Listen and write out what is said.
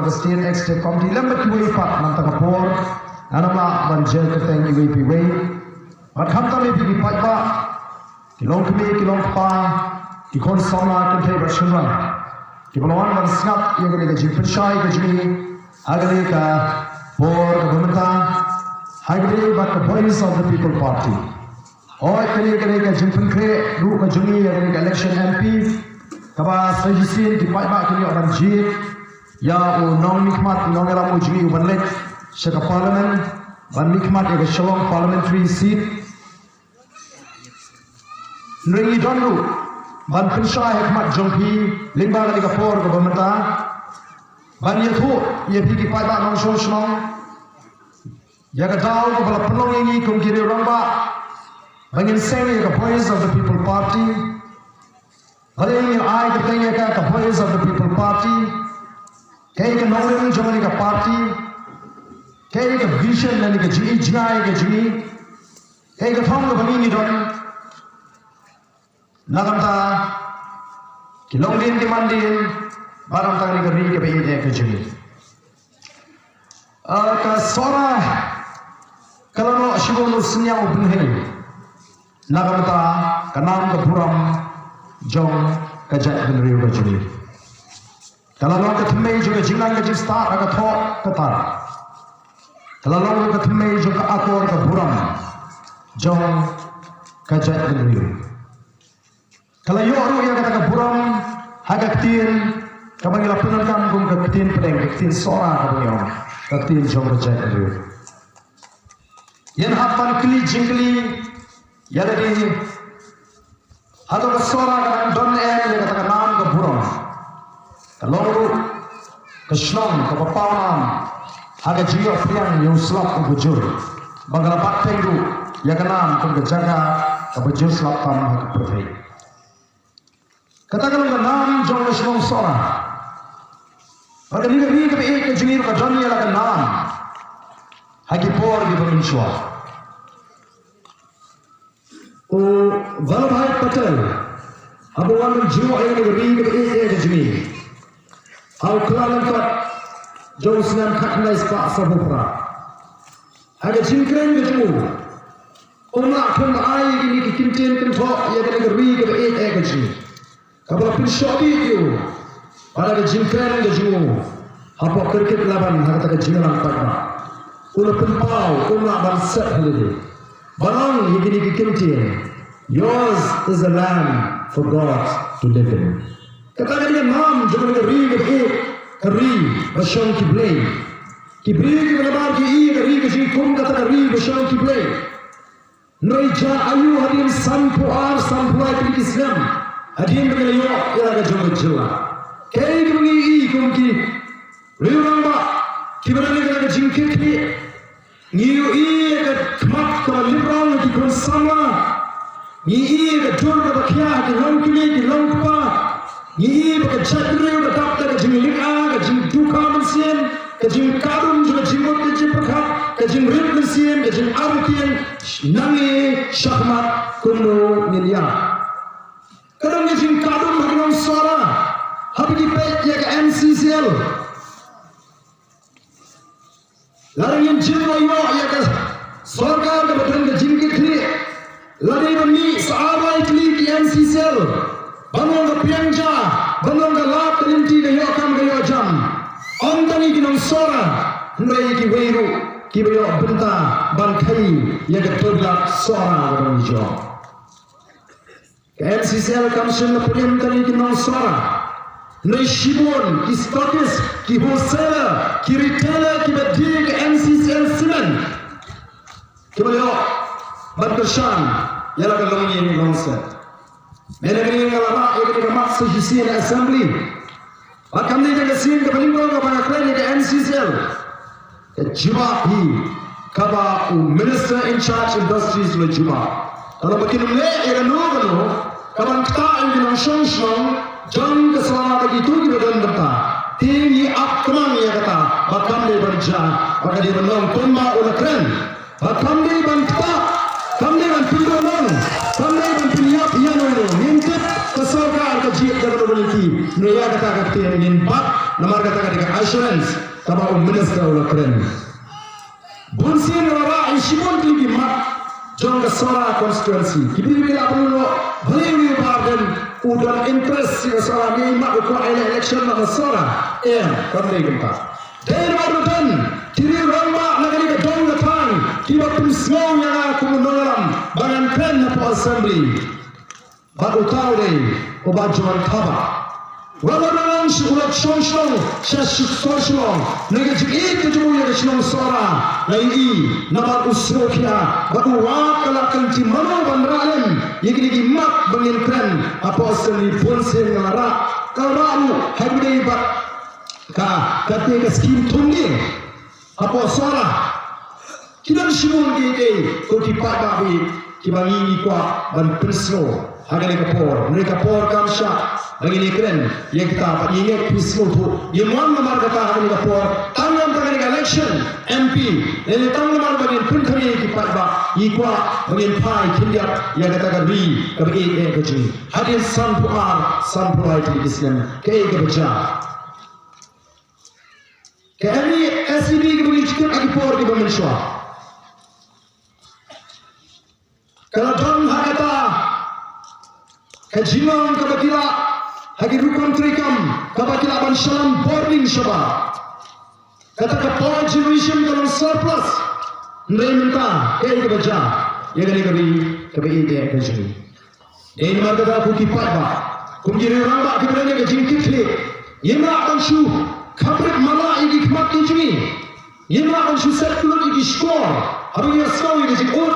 ke state extra committee lembat kiwi pak nam takapor anama ban jail ke teng iwi piwi ban kham tam iwi pak ba kilong kemi kilong pa ki kon sama ke thai ba shunra ki balwan ban snap ye ke ji pershai ke ji agale ka por government hagre ba the voice of the people party oi kare ka jimpun kre du ka jumi ye ke election MP kaba sajisin di pak ba kini orang jit ya o non mikmat non era mujmi ubanlet shaka parliament ban mikmat ye shalom parliamentary seat nri donru ban pinsha hikmat jongpi lingba ga ka por government ban ye thu ye bi ki pak ba non shon shon ya ga dau ko bala penong ini kum kiri ramba bangin seng ye ka voice of the people party Bagaimana yang I katanya ka voice of the people party, kaya ka nongeng jangan ka party, kaya ka vision dan ka jini jinai ka jini, kaya ka thong ka bani ni don, nagamta kilongdin dimandin, barang tang ni ka ri ka bayi ka jini. Ka sora kalau no shibonu senyang ubunhei, nagamta kanam ka puram. Jong kajat dan riu kajuni. Kalau orang ketemu juga jingan kajis tak agak thok ketar. Kalau orang ketemu juga akor ke buram. Jong kajat dan riu. Kalau yo orang yang kata ke buram agak tin, kamu lapunan kampung ke tin pedeng ke tin sora kamu yang ke tin jong kajat dan riu. Yang hapan kli jingli, yang dari Hado ka sora ka don en ye ka nam ka buram ka longru ka shlom ka papawan haga jiyo priang yung slap ka bujur bangala baktengu ya ka nam ka jaga ka bujur slap tam ka perthai katakan ka nam jong shlom sora bagani ka ka ek ka jingir ka don ye ka nam hagi por di bangin shwa o Vallabhai Patel abuan jiwa yang ring ke jemi au klalan kat josnan khatnai spa sabupra ada jingkren ke jemu ona khum ai ni ki kinten kan tho ya ke ring ke jemi kabla pin shodi dio ada ke jingkren ke jemu apa cricket laban hata ke jingan patna una pin pau una ban set holiday barang yini ki kinten. Yours is a land for God to live in. Katakan dia nam jangan keri keri bersyang kiblay. Kiblay kita lebar ki keri kasi kum kata keri bersyang kiblay. Noija ayu hadim sampuar sampuai pilih Islam. Hadim dengan yo ialah jangan jela. Kei kami kum ki riurang ba kiberani dengan jingkit ki. Niu ka kmat ka liberal ki kon sama. Ini betul ke bakia ke long kini ke long kupa. Ini betul cakri ke daptar ke jingling ke jing duka mesin ke jing karun juga jingmut ke jing perkat ke jing rit mesin ke jing arutian nangi syahmat kuno milia. Kadang ke jing karun hakinom suara habis dipet ya ke MCCL. Lalu yang jingwa ya ke sorga ke betul ke jing kiri. Lari bani sahabat kli di MCCL, bangun ke pianja, bangun ke lap kelinti ke yokam ke yojam, antani kinong sora, hendai ki weiru, ki bayok benta, bankai, ya ke terlak sora orang jo. Ke MCCL kamsen ke piantani kinong sora, hendai shibon, ki stokis, ki wholesaler, ki retailer, ki bedi ke MCCL cement, ki bayok. Berkesan, ialah kalau ini longset. Menegeri yang lama, ia kena mak sehisi di assembly. Bahkan dia kena sin ke paling bawah kepada klien di MCCL. Kejibahi, kaba minister in charge industries le jiba. Kalau begini mulai, ia kena kawan kita yang kena shong, jangan keselama begitu kita dan berta. Tinggi akman ia kata, bahkan dia berjalan, bahkan dia menang tumba oleh keren. Bahkan dia bantah. Kami dengan pilih orang, kami dengan pilih yang mana, minta kesorkan kejiat dan berboleh. Mereka kata-kata yang ingin bak namar kata dengan assurance kaba minister ula keren bunsin ora ishimon kli mat jong ka sora constituency kibiri bila puno beli barden udah interest si sora ni mat ko election na sora kande gempa dan barudan kiri ramba nagari ka dong latang kiba pusngong yang aku menolong bangan kren na po assembly baru tahu deh obat jual kaba walaupun surat songshong songshong negeri itu cuma yang song sora lagi nama usrokia baru wakala kanci mana bandralen yang ini mak bangin apa asli pun senara kalau hari ini kata skim tunggu apa sora kita semua ini kau dipak babi kibangi kuat dan persno Hagale kapor, mereka kapor kamsha, begini keren. Yang kita ingat pismo tu, yang mana nomor kata hagale kapor, tangan begini election MP, ini tangan nomor begini pun kami kipat ba, ikwa begini pai kindia yang kata kami kami kerja. Hadis sampuar itu Islam, kaya kerja. Kami SCB begini cikgu lagi por di Bangladesh. Kalau dong hagata kajian kabakila hagi rukun trikam kabakila bansalam boarding shaba kata ka power generation dalam surplus mereka kebaja yang kabi kajini ini marga aku kipat ba kumjiri orang ba kibranya kajingkit le yema bansu kabrik mala igi kmat injini yema bansu set kulun igi score habis ya sekali igi or